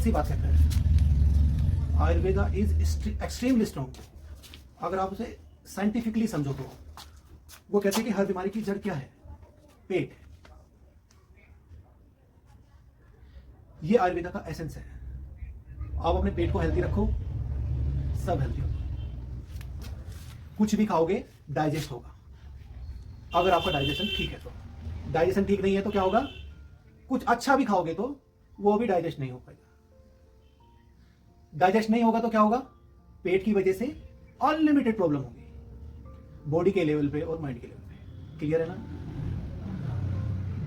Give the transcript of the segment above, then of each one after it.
सी बात कहता है, आयुर्वेदा इज एक्सट्रीमली स्ट्रॉन्ग। अगर आप उसे साइंटिफिकली समझो तो वो कहते हैं कि हर बीमारी की जड़ क्या है? पेट। ये आयुर्वेदा का एसेंस है। आप अपने पेट को हेल्दी रखो, सब हेल्दी होगा। कुछ भी खाओगे डाइजेस्ट होगा, अगर आपका डाइजेशन ठीक है तो। डाइजेशन ठीक नहीं है तो क्या होगा? कुछ अच्छा भी खाओगे तो वो भी डाइजेस्ट नहीं हो पाएगा। डाइजेस्ट नहीं होगा तो क्या होगा? पेट की वजह से अनलिमिटेड प्रॉब्लम होगी, बॉडी के लेवल पे और माइंड के लेवल पे। क्लियर है ना?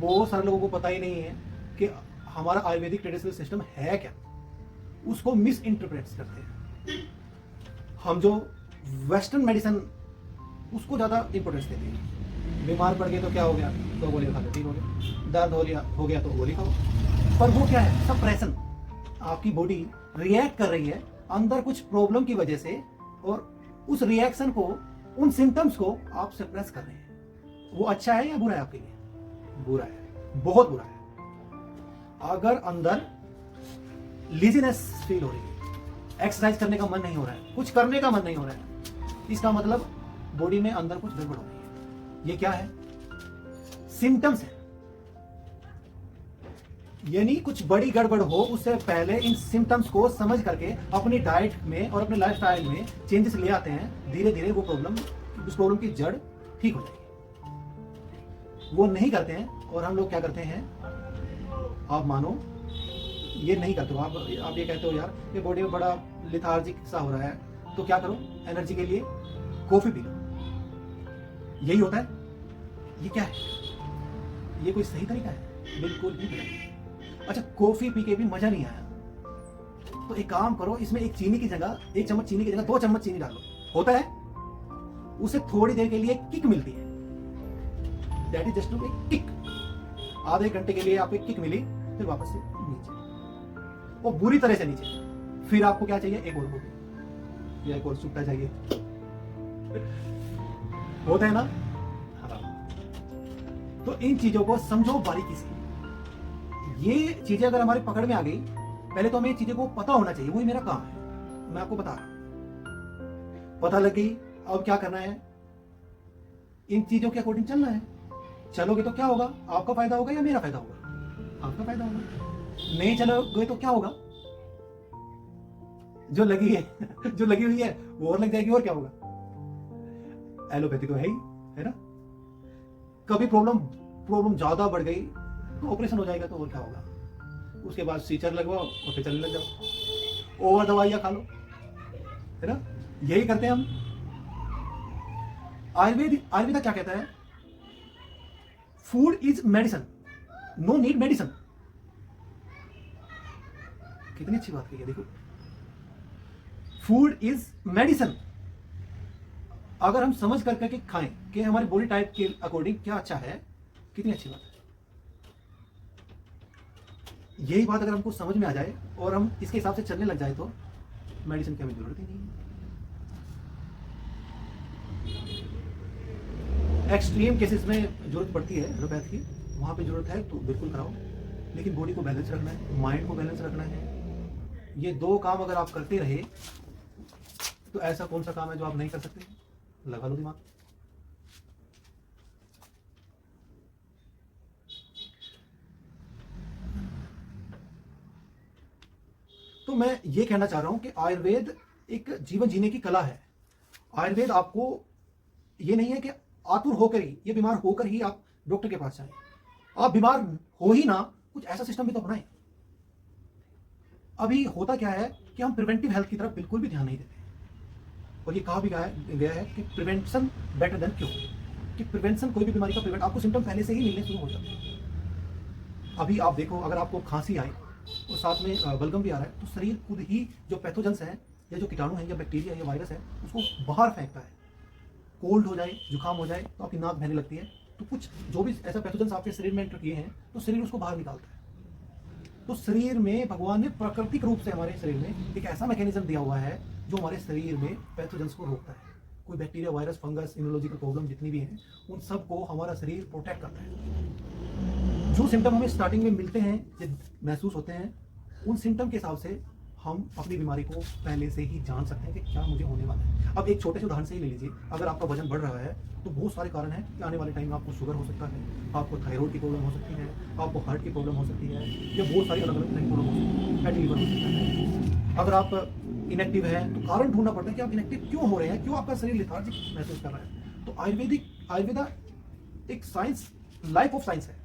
बहुत सारे लोगों को पता ही नहीं है कि हमारा आयुर्वेदिक ट्रेडिशनल सिस्टम है क्या। उसको मिस इंटरप्रेट करते हैं। हम जो वेस्टर्न मेडिसिन उसको ज्यादा इंपोर्टेंस देते हैं। बीमार पड़ गए तो क्या हो गया? तो गोली खा लो, ठीक हो गया। दर्द हो गया तो गोली खाओ। पर वो क्या है? सप्रेशन। आपकी बॉडी रिएक्ट कर रही है अंदर कुछ प्रॉब्लम की वजह से, और उस रिएक्शन को, उन सिम्टम्स को आप सप्रेस कर रहे हैं। वो अच्छा है या बुरा है आपके लिए? बुरा है, बहुत बुरा है। अगर अंदर लेजीनेस फील हो रही है, एक्सरसाइज करने का मन नहीं हो रहा है, कुछ करने का मन नहीं हो रहा है, इसका मतलब बॉडी में अंदर कुछ गड़बड़ हो रही है। ये क्या है? सिम्टम्स है। यानी कुछ बड़ी गड़बड़ हो उससे पहले इन सिम्टम्स को समझ करके अपनी डाइट में और अपने लाइफस्टाइल में चेंजेस ले आते हैं। धीरे धीरे वो उस प्रॉब्लम की जड़ ठीक हो जाएगी। वो नहीं करते हैं, और हम लोग क्या करते हैं, आप मानो ये नहीं करते हो। आप ये कहते हो यार ये बॉडी में बड़ा लिथार्जिक सा हो रहा है, तो क्या करो? एनर्जी के लिए कॉफी पी लो। यही होता है। ये क्या है? ये कोई सही तरीका है? बिल्कुल भी नहीं। अच्छा, कॉफी पी के भी मजा नहीं आया तो एक काम करो, इसमें एक चीनी की जगह, 1 चम्मच चीनी की जगह 2 चम्मच चीनी डालो। होता है? उसे थोड़ी देर के लिए किक मिलती है। That is just a kick. आधे घंटे के लिए आपको किक मिली, फिर वापस से नीचे, वो बुरी तरह से नीचे। फिर आपको क्या चाहिए? एक और कॉफी या एक और सुट्टा चाहिए। होता है ना? हाँ। तो इन चीजों को समझो बारीकी से। ये चीजें अगर हमारी पकड़ में आ गई, पहले तो हमें ये चीजें को पता होना चाहिए। वही मेरा काम है, मैं आपको बता रहा हूं। पता लग गई, अब क्या करना है? इन चीजों के अकॉर्डिंग चलना है। चलोगे तो क्या होगा? आपका फायदा होगा या मेरा फायदा होगा? आपका फायदा होगा। नहीं चलोगे तो क्या होगा? जो लगी हुई है वो और लग जाएगी, और क्या होगा? एलोपैथी तो है ही, है ना? कभी प्रॉब्लम ज्यादा बढ़ गई तो ऑपरेशन हो जाएगा, तो और क्या होगा? उसके बाद सीचर लगवाओ और फिर चलने लग जाओ, ओवर दवाइयां खा लो, है ना? यही करते हैं हम। आयुर्वेदा क्या कहता है? Food is medicine, no need medicine. कितनी अच्छी बात कही है, देखो। Food is medicine. अगर हम समझ करके खाएं कि हमारी बॉडी टाइप के अकॉर्डिंग क्या अच्छा है, कितनी अच्छी बात है। यही बात अगर हमको समझ में आ जाए और हम इसके हिसाब से चलने लग जाए तो मेडिसिन की हमें जरूरत ही नहीं है। एक्सट्रीम केसेस में जरूरत पड़ती है एलोपैथ की, वहां पे जरूरत है तो बिल्कुल कराओ, लेकिन बॉडी को बैलेंस रखना है, माइंड को बैलेंस रखना है। ये 2 काम अगर आप करते रहे तो ऐसा कौन सा काम है जो आप नहीं कर सकते? लगा लो दिमाग। तो मैं ये कहना चाह रहा हूं कि आयुर्वेद एक जीवन जीने की कला है। आयुर्वेद आपको ये नहीं है कि आतुर होकर ही, ये बीमार होकर ही आप डॉक्टर के पास जाएं। आप बीमार हो ही ना, कुछ ऐसा सिस्टम भी तो अपनाएं। अभी होता क्या है कि हम प्रिवेंटिव हेल्थ की तरफ बिल्कुल भी ध्यान नहीं देते, और ये कहा भी गया है कि प्रिवेंशन बेटर देन क्योर। कि प्रिवेंशन, कोई भी बीमारी का प्रिवेंट, आपको सिम्टम पहले से ही मिलने शुरू हो जाते हैं। अभी आप देखो, अगर आपको खांसी आए और साथ में बलगम भी आ रहा है, तो शरीर खुद ही जो पैथोजेंस हैं, या जो कीटाणु हैं, या बैक्टीरिया या वायरस है, उसको बाहर फेंकता है। कोल्ड हो जाए, जुकाम हो जाए तो आपकी नाक बहने लगती है, तो कुछ जो भी ऐसा पैथोजेंस आपके शरीर में एंटर किए हैं तो शरीर उसको बाहर निकालता है। तो शरीर में भगवान ने प्राकृतिक रूप से हमारे शरीर में एक ऐसा मैकेनिज्म दिया हुआ है जो हमारे शरीर में पैथोजेंस को रोकता है। कोई bacteria, virus, fungus, immunological problem जितनी भी हैं, उन सबको हमारा शरीर प्रोटेक्ट करता है। जो सिम्टम हमें स्टार्टिंग में मिलते हैं, महसूस होते हैं, उन सिम्टम के हिसाब से हम अपनी बीमारी को पहले से ही जान सकते हैं कि क्या मुझे होने वाला है। अब एक छोटे से उदाहरण से ही ले लीजिए, अगर आपका वजन बढ़ रहा है तो बहुत सारे कारण हैं कि आने वाले टाइम में आपको शुगर हो सकता है, आपको थायराइड की प्रॉब्लम हो सकती है, आपको हार्ट की प्रॉब्लम हो सकती है, या बहुत सारी अलग अलग प्रॉब्लम हो सकती है, फैटी लिवर हो सकता है। अगर आप इनएक्टिव हैं तो कारण ढूंढना पड़ता है कि आप इनएक्टिव क्यों हो रहे हैं, क्यों आपका शरीर लेथार्जिक महसूस कर रहा है। तो आयुर्वेदा एक साइंस, लाइफ ऑफ साइंस है।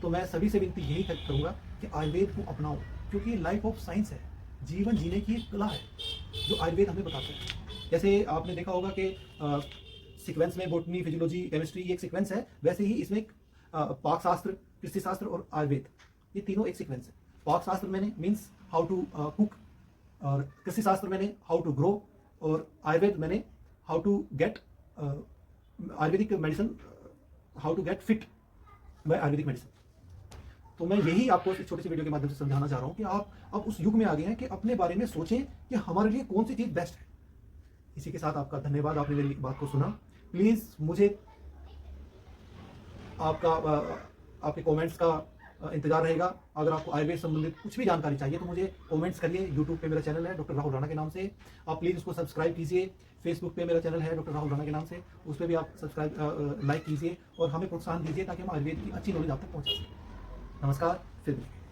तो मैं सभी से विनती यही करूंगा कि आयुर्वेद को अपनाओ, क्योंकि ये लाइफ ऑफ साइंस है, जीवन जीने की एक कला है जो आयुर्वेद हमें बताता है। जैसे आपने देखा होगा कि सीक्वेंस में बॉटनी, फिजियोलॉजी, केमिस्ट्री एक सीक्वेंस है, वैसे ही इसमें पाक शास्त्र, कृषि शास्त्र और आयुर्वेद, ये तीनों एक सीक्वेंस है। पाक शास्त्र मैंने मीन्स हाउ टू कुक, और कृषि शास्त्र मैंने हाउ टू ग्रो, और आयुर्वेद मैंने how to get Ayurvedic medicine, how to get fit by Ayurvedic medicine. तो मैं यही आपको इस छोटी सी वीडियो के माध्यम से समझाना चाह रहा हूँ कि आप अब उस युग में आ गए हैं कि अपने बारे में सोचें कि हमारे लिए कौन सी चीज़ बेस्ट है। इसी के साथ आपका धन्यवाद, आपने मेरी बात को सुना। प्लीज़ मुझे आपके कमेंट्स का इंतजार रहेगा। अगर आपको आयुर्वेद संबंधित कुछ भी जानकारी चाहिए तो मुझे कमेंट्स करिए। यूट्यूब पे मेरा चैनल है डॉक्टर राहुल राणा के नाम से, आप प्लीज़ उसको सब्सक्राइब कीजिए। फेसबुक पे मेरा चैनल है डॉक्टर राहुल राणा के नाम से, उस पर भी आप सब्सक्राइब लाइक कीजिए और हमें प्रोत्साहन दीजिए ताकि हम आयुर्वेद की अच्छी नॉलेज आप तक पहुँचा सकें। नमस्कार, फिर मिलेंगे।